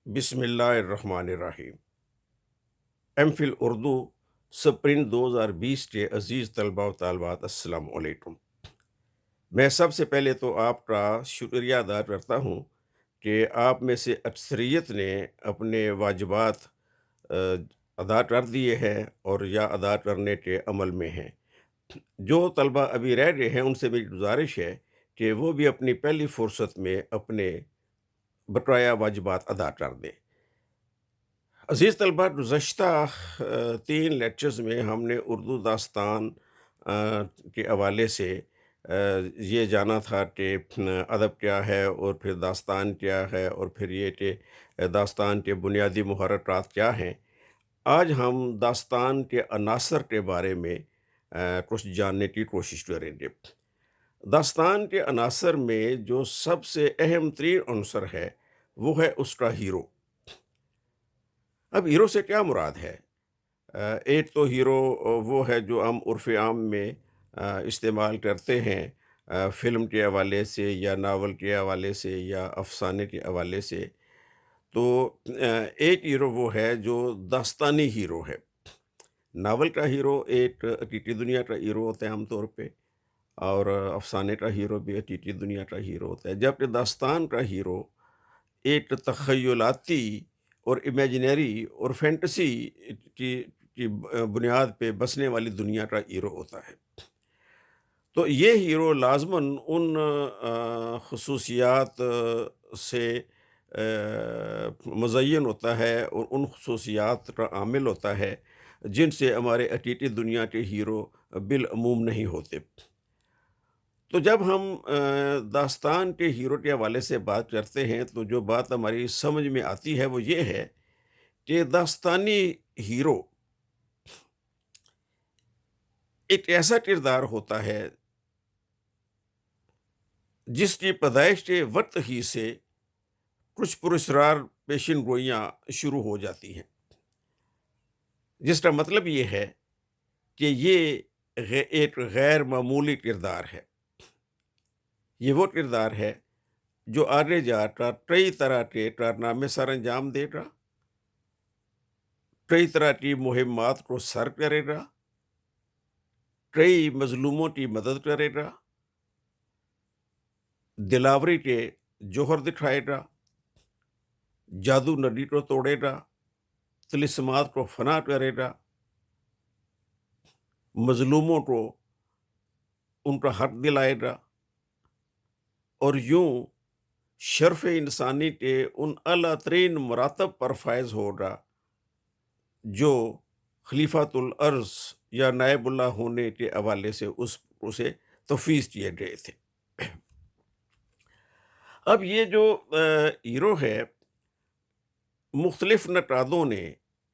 بسم اللہ الرحمن الرحیم۔ ایم فل اردو سپرنٹ 2020 کے عزیز طلبہ و طالبات السلام علیکم۔ میں سب سے پہلے تو آپ کا شکریہ ادا کرتا ہوں کہ آپ میں سے اکثریت نے اپنے واجبات آ، ادا کر دیے ہیں اور یا ادا کرنے کے عمل میں ہیں۔ جو طلبہ ابھی رہ گئے ہیں ان سے میری گزارش ہے کہ وہ بھی اپنی پہلی فرصت میں اپنے بقایا واجبات ادا کر دیں۔ عزیز طلبہ، گزشتہ 3 لیکچرز میں ہم نے اردو داستان کے حوالے سے یہ جانا تھا کہ ادب کیا ہے اور پھر داستان کیا ہے اور پھر یہ کہ داستان کے بنیادی محرکات کیا ہیں۔ آج ہم داستان کے عناصر کے بارے میں کچھ جاننے کی کوشش کریں گے۔ داستان کے عناصر میں جو سب سے اہم ترین عنصر ہے وہ ہے اس کا ہیرو۔ اب ہیرو سے کیا مراد ہے؟ ایک تو ہیرو وہ ہے جو ہم عرف عام میں استعمال کرتے ہیں، فلم کے حوالے سے یا ناول کے حوالے سے یا افسانے کے حوالے سے۔ تو ایک ہیرو وہ ہے جو داستانی ہیرو ہے۔ ناول کا ہیرو ایک حقیقی دنیا کا ہیرو ہوتا ہے عام طور پہ، اور افسانے کا ہیرو بھی حقیقی دنیا کا ہیرو ہوتا ہے، جبکہ داستان کا ہیرو ایک تخیلاتی اور امیجنری اور فینٹسی کی بنیاد پہ بسنے والی دنیا کا ہیرو ہوتا ہے۔ تو یہ ہیرو لازماً ان خصوصیات سے مزین ہوتا ہے اور ان خصوصیات کا عامل ہوتا ہے جن سے ہمارے حقیقی دنیا کے ہیرو بالعموم نہیں ہوتے۔ تو جب ہم داستان کے ہیرو کے حوالے سے بات کرتے ہیں تو جو بات ہماری سمجھ میں آتی ہے وہ یہ ہے کہ داستانی ہیرو ایک ایسا کردار ہوتا ہے جس کی پیدائش کے وقت ہی سے کچھ پراسرار پیشن گوئیاں شروع ہو جاتی ہیں، جس کا مطلب یہ ہے کہ یہ ایک غیر معمولی کردار ہے۔ یہ وہ کردار ہے جو آگے جا کر کئی طرح کے کارنامے سر انجام دے گا، کئی طرح کی مہمات کو سر کرے گا، کئی مظلوموں کی مدد کرے گا، دلاوری کے جوہر دکھائے گا، جادو ندی کو توڑے گا، طلسمات کو فنا کرے گا، مظلوموں کو ان کا حق دلائے گا، اور یوں شرف انسانی کے ان اعلیٰ ترین مراتب پر فائز ہوگا جو خلیفۃ الارض یا نائب اللہ ہونے کے حوالے سے اسے تفویض کیے گئے تھے۔ اب یہ جو ہیرو ہے، مختلف نقادوں نے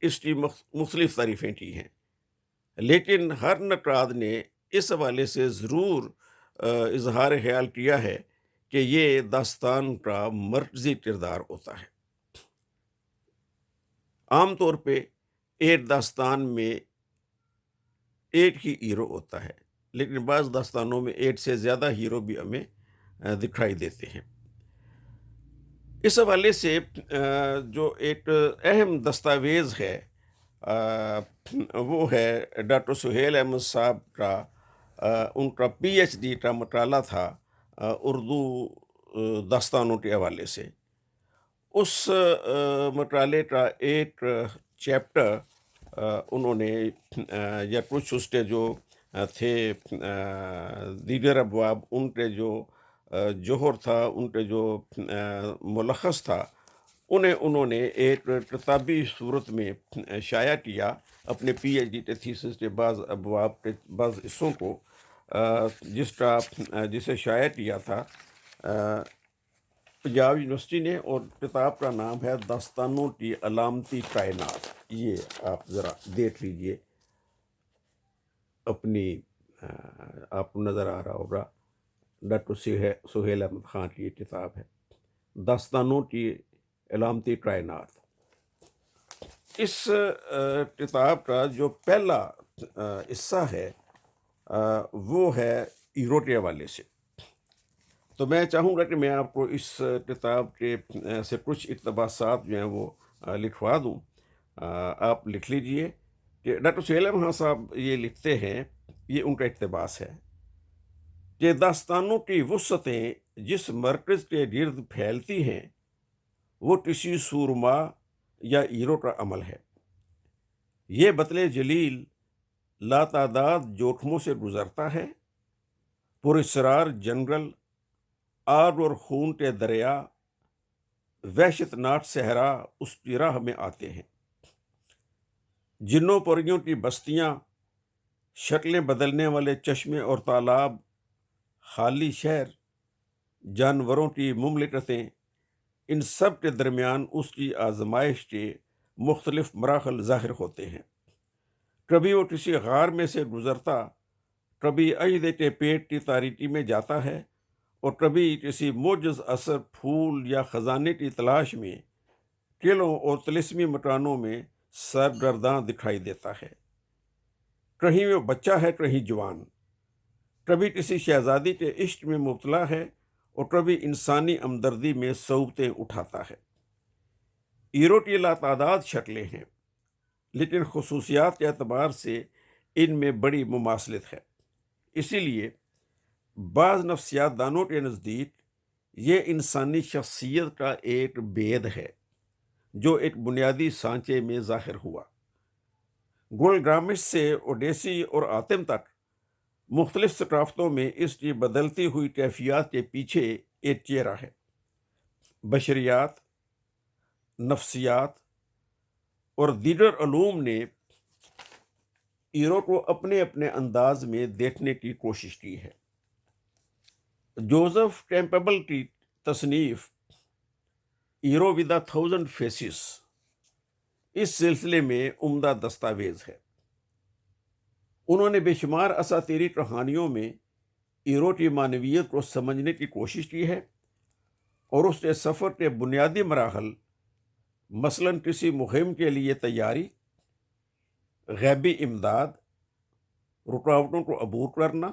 اس کی مختلف تعریفیں کی ہیں، لیکن ہر نقاد نے اس حوالے سے ضرور اظہار خیال کیا ہے کہ یہ داستان کا مرکزی کردار ہوتا ہے۔ عام طور پہ ایک داستان میں ایک ہی ہیرو ہوتا ہے، لیکن بعض داستانوں میں ایک سے زیادہ ہیرو بھی ہمیں دکھائی دیتے ہیں۔ اس حوالے سے جو ایک اہم دستاویز ہے وہ ہے ڈاکٹر سہیل احمد صاحب کا ان کا پی ایچ ڈی کا مطالعہ تھا اردو داستانوں کے حوالے سے۔ اس مطالعے کا ایک چیپٹر انہوں نے یا کچھ اس کے جو تھے دیگر ابواب، ان کے جو جوہر تھا، ان کے جو ملخص تھا، انہوں نے ایک کتابی صورت میں شائع کیا اپنے پی ایچ ڈی کے تھیسس کے بعض ابواب کے بعض حصوں کو، جسے شائع کیا تھا پنجاب یونیورسٹی نے، اور کتاب کا نام ہے داستانوں کی علامتی کائنات۔ یہ آپ ذرا دیکھ لیجئے، اپنی آپ کو نظر آ رہا ہوگا، ڈاکٹر سہیل احمد خان کی یہ کتاب ہے، داستانوں کی علامتی کائنات۔ اس کتاب کا جو پہلا حصہ ہے وہ ہے ہیرو کے حوالے سے، تو میں چاہوں گا کہ میں آپ کو اس کتاب کے سے کچھ اقتباسات جو ہیں وہ لکھوا دوں۔ آپ لکھ لیجئے کہ ڈاکٹر سہیل احمد خان صاحب یہ لکھتے ہیں، یہ ان کا اقتباس ہے کہ داستانوں کی وسعتیں جس مرکز کے گرد پھیلتی ہیں وہ کسی سورما یا ہیرو کا عمل ہے۔ یہ بطل جلیل لاتعداد جوخموں سے گزرتا ہے، پر اسرار جنگل، آگ اور خون کے دریا، وحشت ناک صحرا اس کی راہ میں آتے ہیں۔ جنوں پریوں کی بستیاں، شکلیں بدلنے والے چشمے اور تالاب، خالی شہر، جانوروں کی مملکتیں، ان سب کے درمیان اس کی آزمائش کے مختلف مراحل ظاہر ہوتے ہیں۔ کبھی وہ کسی غار میں سے گزرتا، کبھی اژدے کے پیٹ کی تاریکی میں جاتا ہے، اور کبھی کسی معجز اثر پھول یا خزانے کی تلاش میں قلعوں اور طلسمی مکانوں میں سرگرداں دکھائی دیتا ہے۔ کہیں وہ بچہ ہے، کہیں جوان، کبھی کسی شہزادی کے عشق میں مبتلا ہے، اور کبھی انسانی ہمدردی میں صعوبتیں اٹھاتا ہے۔ ہیرو کی لاتعداد شکلیں ہیں، لیکن خصوصیات کے اعتبار سے ان میں بڑی مماثلت ہے۔ اسی لیے بعض نفسیات دانوں کے نزدیک یہ انسانی شخصیت کا ایک بید ہے جو ایک بنیادی سانچے میں ظاہر ہوا۔ گل گرامش سے اوڈیسی اور آتم تک مختلف ثقافتوں میں اس کی بدلتی ہوئی کیفیات کے پیچھے ایک چہرہ ہے۔ بشریات، نفسیات اور دیگر علوم نے ہیرو کو اپنے اپنے انداز میں دیکھنے کی کوشش کی ہے۔ جوزف کیمپبل کی تصنیف ہیرو ود 1000 فیسز اس سلسلے میں عمدہ دستاویز ہے۔ انہوں نے بے شمار اساطیری کہانیوں میں ہیرو کی معنویت کو سمجھنے کی کوشش کی ہے، اور اس کے سفر کے بنیادی مراحل، مثلاً کسی مہم کے لیے تیاری، غیبی امداد، رکاوٹوں کو عبور کرنا،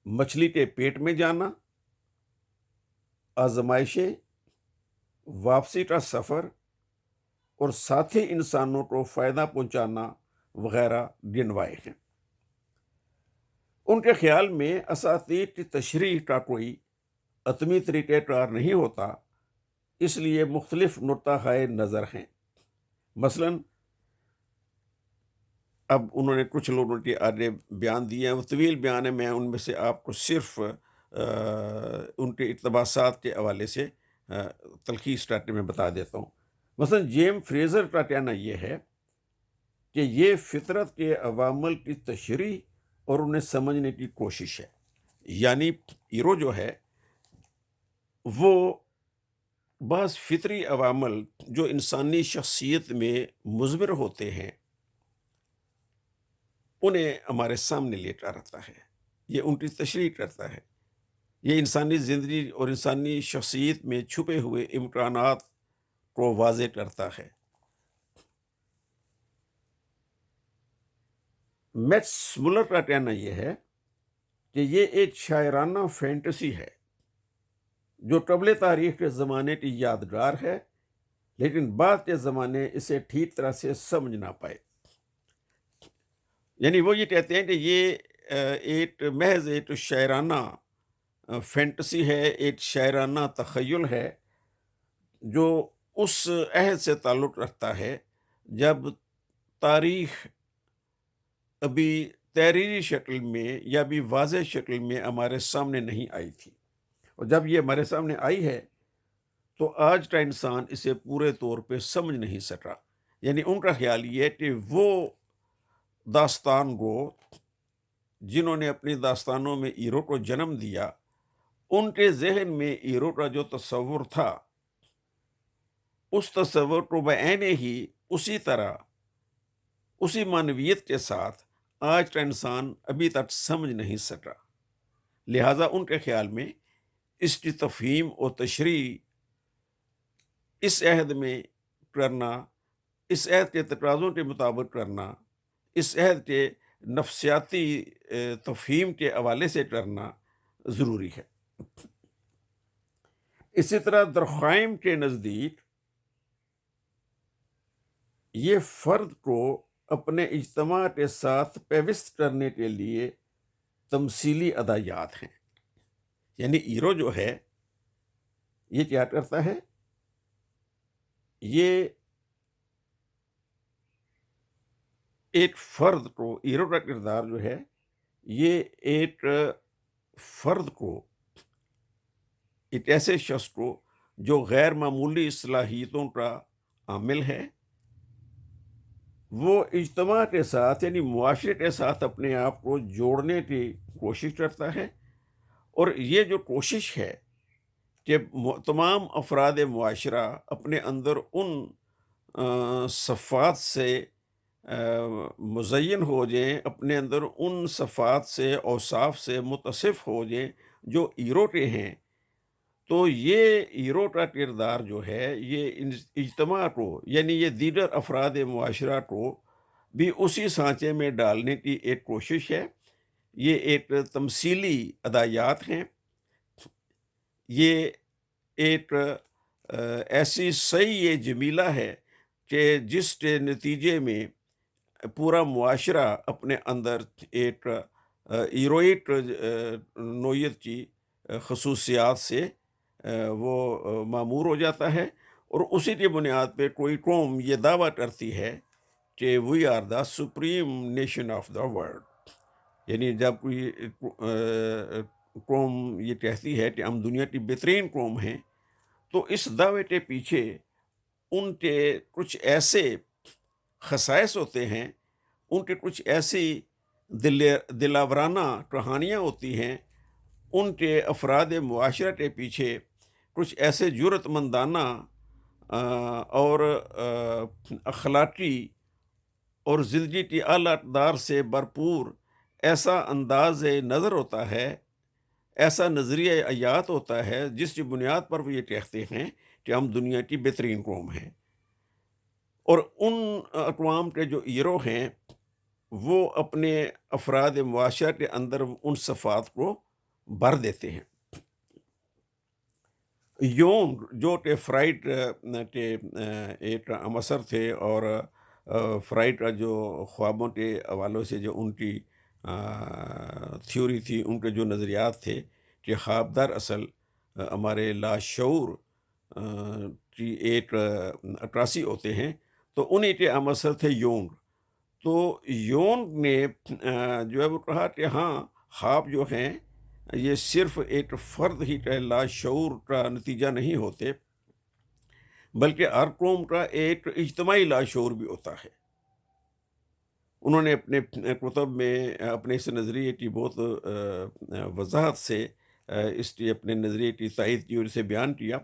مچھلی کے پیٹ میں جانا، آزمائشیں، واپسی کا سفر، اور ساتھی انسانوں کو فائدہ پہنچانا وغیرہ گنوائے ہیں۔ ان کے خیال میں اساطیر کی تشریح کا کوئی حتمی طریقہ کار نہیں ہوتا، اس لیے مختلف نقطۂ نظر ہیں۔ مثلاً اب انہوں نے کچھ لوگوں کے آگے بیان دیے ہیں، وہ طویل بیان ہے، میں ان میں سے آپ کو صرف ان کے اقتباسات کے حوالے سے تلخیص کرتے میں بتا دیتا ہوں۔ مثلاً جیم فریزر کا کہنا یہ ہے کہ یہ فطرت کے عوامل کی تشریح اور انہیں سمجھنے کی کوشش ہے۔ یعنی ہیرو جو ہے وہ بعض فطری عوامل جو انسانی شخصیت میں مضمر ہوتے ہیں انہیں ہمارے سامنے لے کر آتا ہے، یہ ان کی تشریح کرتا ہے، یہ انسانی زندگی اور انسانی شخصیت میں چھپے ہوئے امکانات کو واضح کرتا ہے۔ میٹس مولر کا کہنا یہ ہے کہ یہ ایک شاعرانہ فینٹیسی ہے جو قبل تاریخ کے زمانے کی یادگار ہے، لیکن بعد کے زمانے اسے ٹھیک طرح سے سمجھ نہ پائے۔ یعنی وہ یہ کہتے ہیں کہ یہ ایک محض ایک شاعرانہ فینٹیسی ہے، ایک شاعرانہ تخیل ہے جو اس عہد سے تعلق رکھتا ہے جب تاریخ ابھی تحریری شکل میں یا بھی واضح شکل میں ہمارے سامنے نہیں آئی تھی، اور جب یہ ہمارے سامنے آئی ہے تو آج کا انسان اسے پورے طور پہ سمجھ نہیں سکا۔ یعنی ان کا خیال یہ ہے کہ وہ داستان گو جنہوں نے اپنی داستانوں میں ہیرو کو جنم دیا، ان کے ذہن میں ہیرو کا جو تصور تھا اس تصور کو بعین ہی اسی طرح اسی معنویت کے ساتھ آج کا انسان ابھی تک سمجھ نہیں سکا۔ لہٰذا ان کے خیال میں اس کی تفہیم اور تشریح اس عہد میں کرنا، اس عہد کے تقاضوں کے مطابق کرنا، اس عہد کے نفسیاتی تفہیم کے حوالے سے کرنا ضروری ہے۔ اسی طرح درخوایم کے نزدیک یہ فرد کو اپنے اجتماع کے ساتھ پیوست کرنے کے لیے تمثیلی ادائیات ہیں. یعنی ایرو جو ہے یہ کیا کرتا ہے؟ یہ ایک فرد کو، ایرو کا کردار جو ہے یہ ایک فرد کو، ایک ایسے شخص کو جو غیر معمولی صلاحیتوں کا عامل ہے، وہ اجتماع کے ساتھ یعنی معاشرے کے ساتھ اپنے آپ کو جوڑنے کی کوشش کرتا ہے. اور یہ جو کوشش ہے کہ تمام افراد معاشرہ اپنے اندر ان صفات سے مزین ہو جائیں، اپنے اندر ان صفات سے، اوصاف سے متصف ہو جائیں جو ایرو کے ہیں، تو یہ ایرو کا کردار جو ہے یہ اجتماع کو یعنی یہ دیگر افراد معاشرہ کو بھی اسی سانچے میں ڈالنے کی ایک کوشش ہے. یہ ایک تمثیلی ادائیات ہیں. یہ ایک ایسی صحیح جمیلہ ہے کہ جس کے نتیجے میں پورا معاشرہ اپنے اندر ایک ایروئٹ نوعیت کی خصوصیات سے وہ معمور ہو جاتا ہے. اور اسی کی بنیاد پہ کوئی قوم یہ دعویٰ کرتی ہے کہ we are the supreme nation of the world. یعنی جب کوئی قوم یہ کہتی ہے کہ ہم دنیا کی بہترین قوم ہیں، تو اس دعوے کے پیچھے ان کے کچھ ایسے خصائص ہوتے ہیں، ان کے کچھ ایسی دلاورانہ کہانیاں ہوتی ہیں، ان کے افراد معاشرہ کے پیچھے کچھ ایسے جرأت مندانہ اور اخلاقی اور زندگی کی اعلیٰ اقدار سے بھرپور ایسا انداز نظر ہوتا ہے، ایسا نظریہ حیات ہوتا ہے جس کی بنیاد پر وہ یہ کہتے ہیں کہ ہم دنیا کی بہترین قوم ہیں. اور ان اقوام کے جو ایرو ہیں وہ اپنے افراد معاشرہ کے اندر ان صفات کو بھر دیتے ہیں. یونگ جو کہ فرائڈ کے ایک عنصر تھے، اور فرائڈ کا جو خوابوں کے حوالوں سے جو ان کی تھیوری تھی، ان کے جو نظریات تھے کہ خواب در اصل ہمارے لاشعور کی ایک عکاسی ہوتے ہیں، تو انہی کے عنصر تھے یونگ. تو یونگ نے جو ہے وہ کہا کہ ہاں، خواب جو ہیں یہ صرف ایک فرد ہی کا لاشعور کا نتیجہ نہیں ہوتے، بلکہ ہر قوم کا ایک اجتماعی لاشعور بھی ہوتا ہے. انہوں نے اپنے کتب میں اپنے اس نظریے کی بہت وضاحت سے اس کی اپنے نظریے کی تائید کی اور اسے بیان کیا.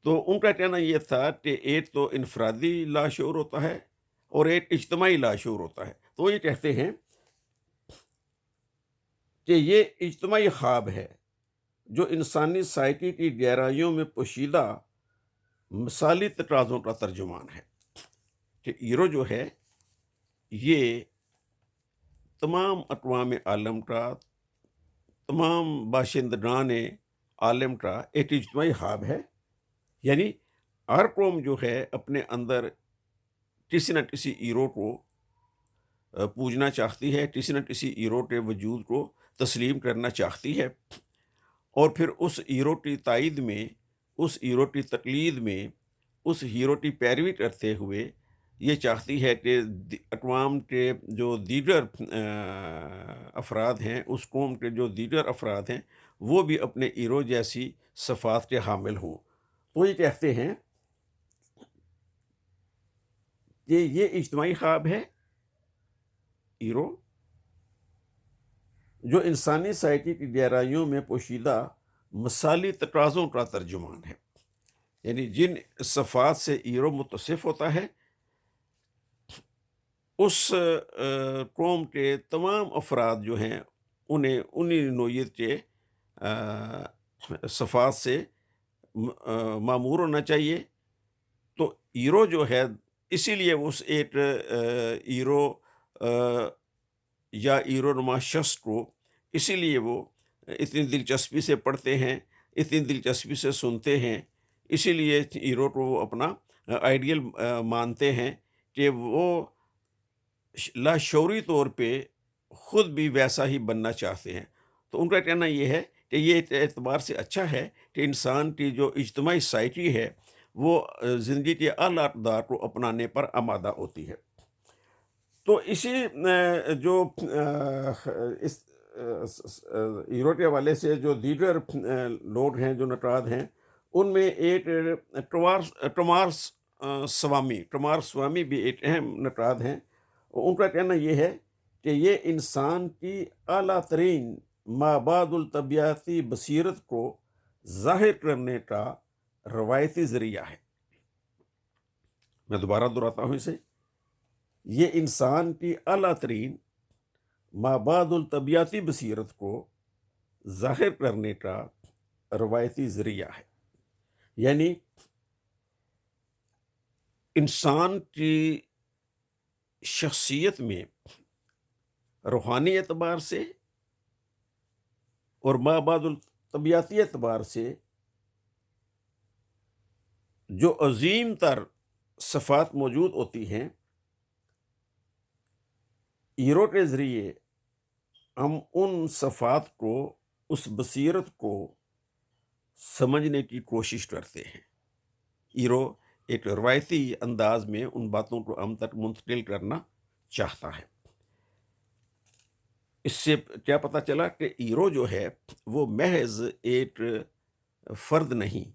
تو ان کا کہنا یہ تھا کہ ایک تو انفرادی لاشعور ہوتا ہے اور ایک اجتماعی لاشعور ہوتا ہے. تو وہ یہ کہتے ہیں کہ یہ اجتماعی خواب ہے جو انسانی سائیکی کی گہرائیوں میں پوشیدہ مثالی تقاضوں کا ترجمان ہے. کہ ایرو جو ہے یہ تمام اقوام عالم کا، تمام باشندگان عالم کا ایک اجتماعی خواب ہے. یعنی ہر قوم جو ہے اپنے اندر کسی نہ کسی ایرو کو پوجنا چاہتی ہے، کسی نہ کسی ایرو کے وجود کو تسلیم کرنا چاہتی ہے، اور پھر اس ہیرو کی تائید میں، اس ہیرو کی تقلید میں، اس ہیرو کی پیروی کرتے ہوئے یہ چاہتی ہے کہ اقوام کے جو دیگر افراد ہیں، اس قوم کے جو دیگر افراد ہیں، وہ بھی اپنے ہیرو جیسی صفات کے حامل ہوں. تو یہ کہتے ہیں کہ یہ اجتماعی خواب ہے ہیرو جو انسانی سائیکی کی گہرائیوں میں پوشیدہ مثالی تقاضوں کا ترجمان ہے. یعنی جن صفات سے ہیرو متصف ہوتا ہے، اس قوم کے تمام افراد جو ہیں انہیں انہی نوعیت کے صفات سے معمور ہونا چاہیے. تو ہیرو جو ہے اسی لیے اس ایک ہیرو یا ہیرو نما شخص کو اسی لیے وہ اتنی دلچسپی سے پڑھتے ہیں، اتنی دلچسپی سے سنتے ہیں، اسی لیے ہیرو کو وہ اپنا آئیڈیل مانتے ہیں کہ وہ لاشعوری طور پہ خود بھی ویسا ہی بننا چاہتے ہیں۔ تو ان کا کہنا یہ ہے کہ یہ ایک اعتبار سے اچھا ہے کہ انسان کی جو اجتماعی سائیکی ہے وہ زندگی کے اعلیٰ اقدار کو اپنانے پر آمادہ ہوتی ہے۔ تو اسی جو اس ہیرو کے حوالے سے جو دیگر لوگ ہیں جو نٹراج ہیں، ان میں ایک ٹمار سوامی بھی ایک اہم نٹراج ہیں۔ ان کا کہنا یہ ہے کہ یہ انسان کی اعلیٰ ترین مابعد الطبیعتی بصیرت کو ظاہر کرنے کا روایتی ذریعہ ہے۔ میں دوبارہ دہراتا ہوں اسے، یہ انسان کی اعلیٰ ترین مابعد الطبیعتی بصیرت کو ظاہر کرنے کا روایتی ذریعہ ہے۔ یعنی انسان کی شخصیت میں روحانی اعتبار سے اور مابعد الطبیعتی اعتبار سے جو عظیم تر صفات موجود ہوتی ہیں، ہیرو کے ذریعے ہم ان صفات کو، اس بصیرت کو سمجھنے کی کوشش کرتے ہیں۔ ہیرو ایک روایتی انداز میں ان باتوں کو ہم تک منتقل کرنا چاہتا ہے۔ اس سے کیا پتہ چلا کہ ہیرو جو ہے وہ محض ایک فرد نہیں،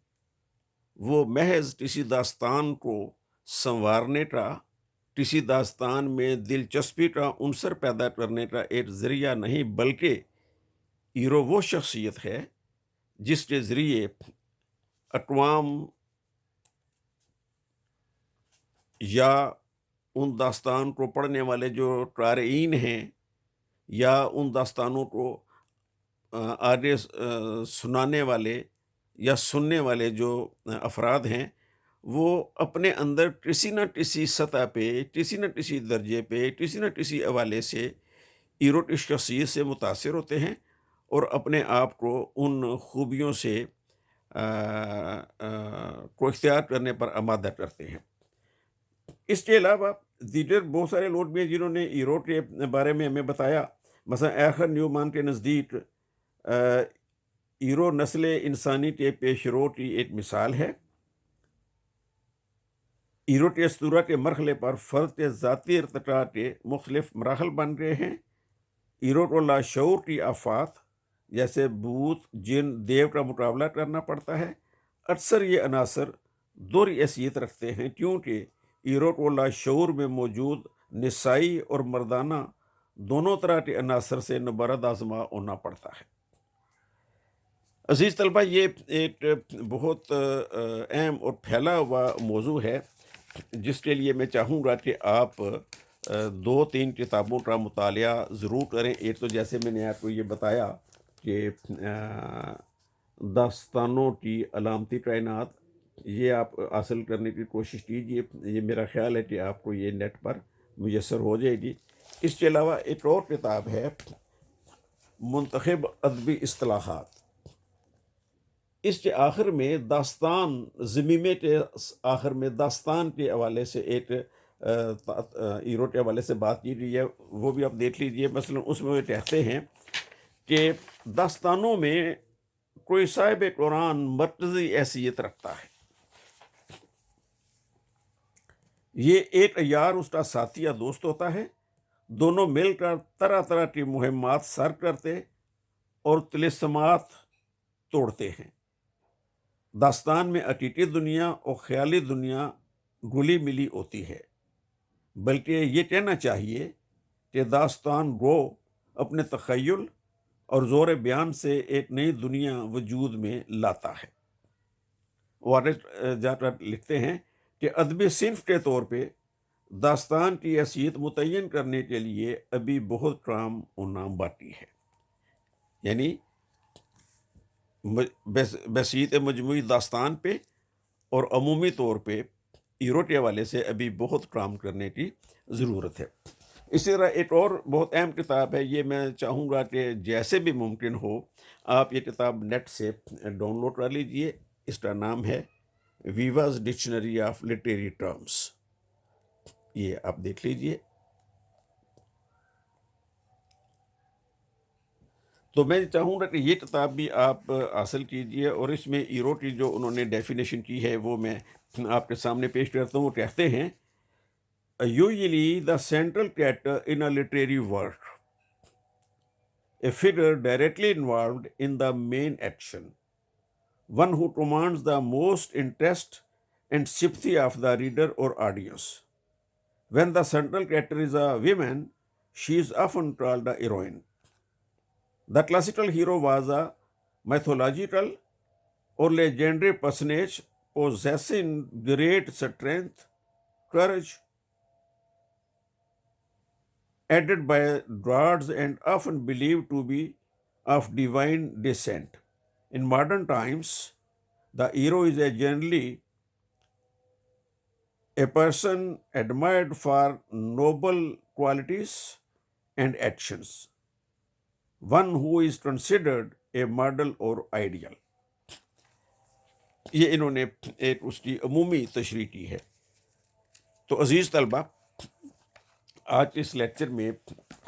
وہ محض کسی داستان کو سنوارنے کا، کسی داستان میں دلچسپی کا عنصر پیدا کرنے کا ایک ذریعہ نہیں، بلکہ ہیرو وہ شخصیت ہے جس کے ذریعے اقوام یا ان داستان کو پڑھنے والے جو قارئین ہیں یا ان داستانوں کو آگے سنانے والے یا سننے والے جو افراد ہیں، وہ اپنے اندر کسی نہ کسی سطح پہ، کسی نہ کسی درجے پہ، کسی نہ کسی حوالے سے ہیرو کی شخصیت سے متاثر ہوتے ہیں اور اپنے آپ کو ان خوبیوں سے کو اختیار کرنے پر آمادہ کرتے ہیں۔ اس کے علاوہ دیگر بہت سارے لوگ بھی ہیں جنہوں نے ہیرو کے بارے میں ہمیں بتایا۔ مثلا آخر نیومان کے نزدیک ہیرو نسل انسانی کے پیش رو کی ایک مثال ہے۔ ہیرو کے اسطورہ کے مرحلے پر فرد کے ذاتی ارتقاء کے مختلف مراحل بن گئے ہیں۔ ہیرو کو لاشعور کی آفات جیسے بھوت، جن، دیو کا مقابلہ کرنا پڑتا ہے۔ اکثر یہ عناصر دوہری حیثیت رکھتے ہیں کیونکہ ہیرو کو لاشعور میں موجود نسائی اور مردانہ دونوں طرح کے عناصر سے نبرد آزما ہونا پڑتا ہے۔ عزیز طلبہ، یہ ایک بہت اہم اور پھیلا ہوا موضوع ہے جس کے لیے میں چاہوں گا کہ آپ 2-3 کتابوں کا مطالعہ ضرور کریں۔ ایک تو جیسے میں نے آپ کو یہ بتایا کہ داستانوں کی علامتی کائنات، یہ آپ حاصل کرنے کی کوشش کیجیے۔ یہ میرا خیال ہے کہ آپ کو یہ نیٹ پر میسر ہو جائے گی۔ اس کے علاوہ ایک اور کتاب ہے منتخب ادبی اصطلاحات۔ اس کے آخر میں داستان، ضمیمے کے آخر میں داستان کے حوالے سے ایک ہیرو کے حوالے سے بات کی گئی ہے، وہ بھی آپ دیکھ لیجئے۔ مثلا اس میں وہ کہتے ہیں کہ داستانوں میں کوئی صاحب قرآن مرکزی حیثیت رکھتا ہے۔ یہ ایک یار اس کا ساتھی یا دوست ہوتا ہے، دونوں مل کر طرح طرح کی مہمات سر کرتے اور طلسمات توڑتے ہیں۔ داستان میں حقیقی دنیا اور خیالی دنیا گلی ملی ہوتی ہے، بلکہ یہ کہنا چاہیے کہ داستان گو اپنے تخیل اور زور بیان سے ایک نئی دنیا وجود میں لاتا ہے۔ وہ آگے جا کر لکھتے ہیں کہ ادبی صنف کے طور پہ داستان کی حیثیت متعین کرنے کے لیے ابھی بہت کام ہونا باقی ہے۔ یعنی بحثیت مجموعی داستان پہ اور عمومی طور پہ ہیرو کے حوالے سے ابھی بہت کام کرنے کی ضرورت ہے۔ اسی طرح ایک اور بہت اہم کتاب ہے، یہ میں چاہوں گا کہ جیسے بھی ممکن ہو آپ یہ کتاب نیٹ سے ڈاؤن لوڈ کر لیجئے۔ اس کا نام ہے ویواز ڈکشنری آف لٹریری ٹرمز، یہ آپ دیکھ لیجئے۔ تو میں چاہوں گا کہ یہ کتاب بھی آپ حاصل کیجئے، اور اس میں ایرو کی جو انہوں نے ڈیفینیشن کی ہے وہ میں آپ کے سامنے پیش کرتا ہوں۔ وہ کہتے ہیں usually the central character in a literary work, a figure directly involved in the main action, one who commands the most interest and sympathy of the reader or audience. When the central character is a woman, she is often called the heroine. The classical hero was a mythological or legendary personage possessing great strength, courage, aided by gods and often believed to be of divine descent. In modern times, the hero is generally a person admired for noble qualities and actions, one who is considered a model or ideal. یہ انہوں نے ایک اس کی عمومی تشریح کی ہے۔ تو عزیز طلبہ، آج کے اس لیکچر میں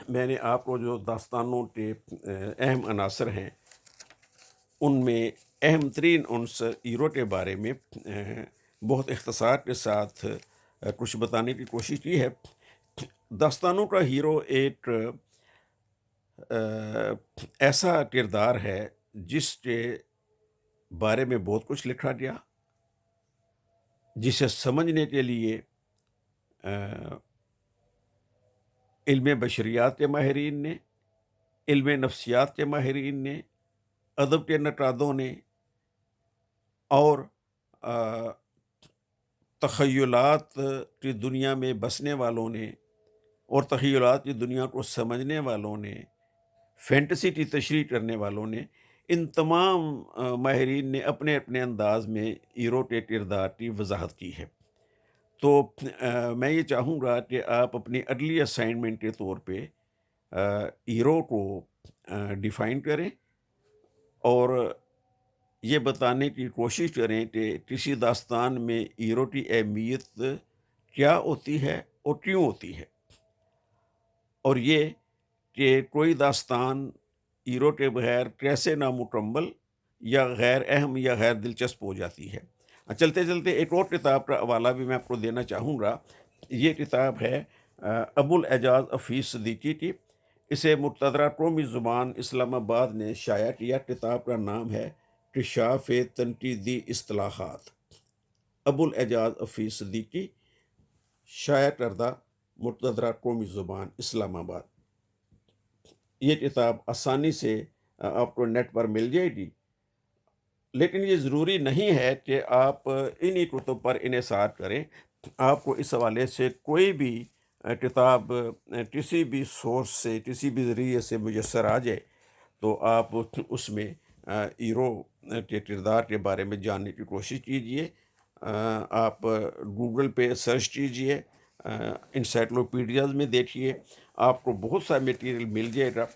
میں نے آپ کو جو داستانوں کے اہم عناصر ہیں ان میں اہم ترین عنصر ہیرو کے بارے میں بہت اختصار کے ساتھ کچھ بتانے کی کوشش کی ہے۔ داستانوں کا ہیرو ایک ایسا کردار ہے جس کے بارے میں بہت کچھ لکھا گیا، جسے سمجھنے کے لیے علم بشریات کے ماہرین نے، علم نفسیات کے ماہرین نے، ادب کے نقادوں نے، اور تخیلات کی دنیا میں بسنے والوں نے اور تخیلات کی دنیا کو سمجھنے والوں نے، فینٹیسی کی تشریح کرنے والوں نے، ان تمام ماہرین نے اپنے اپنے انداز میں ہیرو کے کردار کی وضاحت کی ہے۔ تو میں یہ چاہوں گا کہ آپ اپنی اگلی اسائنمنٹ کے طور پہ ہیرو کو ڈیفائن کریں اور یہ بتانے کی کوشش کریں کہ کسی داستان میں ہیرو کی اہمیت کیا ہوتی ہے اور کیوں ہوتی ہے، اور یہ کہ کوئی داستان ہیرو کے بغیر کیسے نامکمل یا غیر اہم یا غیر دلچسپ ہو جاتی ہے۔ چلتے چلتے ایک اور کتاب کا حوالہ بھی میں آپ کو دینا چاہوں گا۔ یہ کتاب ہے ابو الاعجاز حفیظ صدیقی کی، اسے مقتدرہ قومی زبان اسلام آباد نے شائع کیا۔ کتاب کا نام ہے کشاف تنقیدی اصطلاحات، ابو الاعجاز حفیظ صدیقی، شائع کردہ مقتدرہ قومی زبان اسلام آباد۔ یہ کتاب آسانی سے آپ کو نیٹ پر مل جائے گی، لیکن یہ ضروری نہیں ہے کہ آپ انہی کتب پر انحصار کریں۔ آپ کو اس حوالے سے کوئی بھی کتاب کسی بھی سورس سے، کسی بھی ذریعے سے میسر آ جائے تو آپ اس میں ہیرو کے کردار کے بارے میں جاننے کی کوشش کیجئے۔ آپ گوگل پہ سرچ کیجئے، انسائکلوپیڈیاز میں دیکھیے، آپ کو بہت سا میٹیریل مل جائے گا۔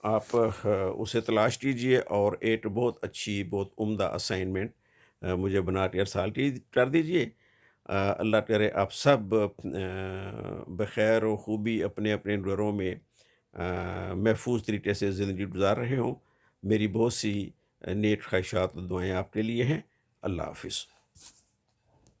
آپ اسے تلاش کیجئے اور ایک بہت اچھی، بہت عمدہ اسائنمنٹ مجھے بنا کے ارسال کر دیجئے۔ اللہ کرے آپ سب بخیر و خوبی اپنے اپنے گھروں میں محفوظ طریقے سے زندگی گزار رہے ہوں۔ میری بہت سی نیک خواہشات و دعائیں آپ کے لیے ہیں۔ اللہ حافظ۔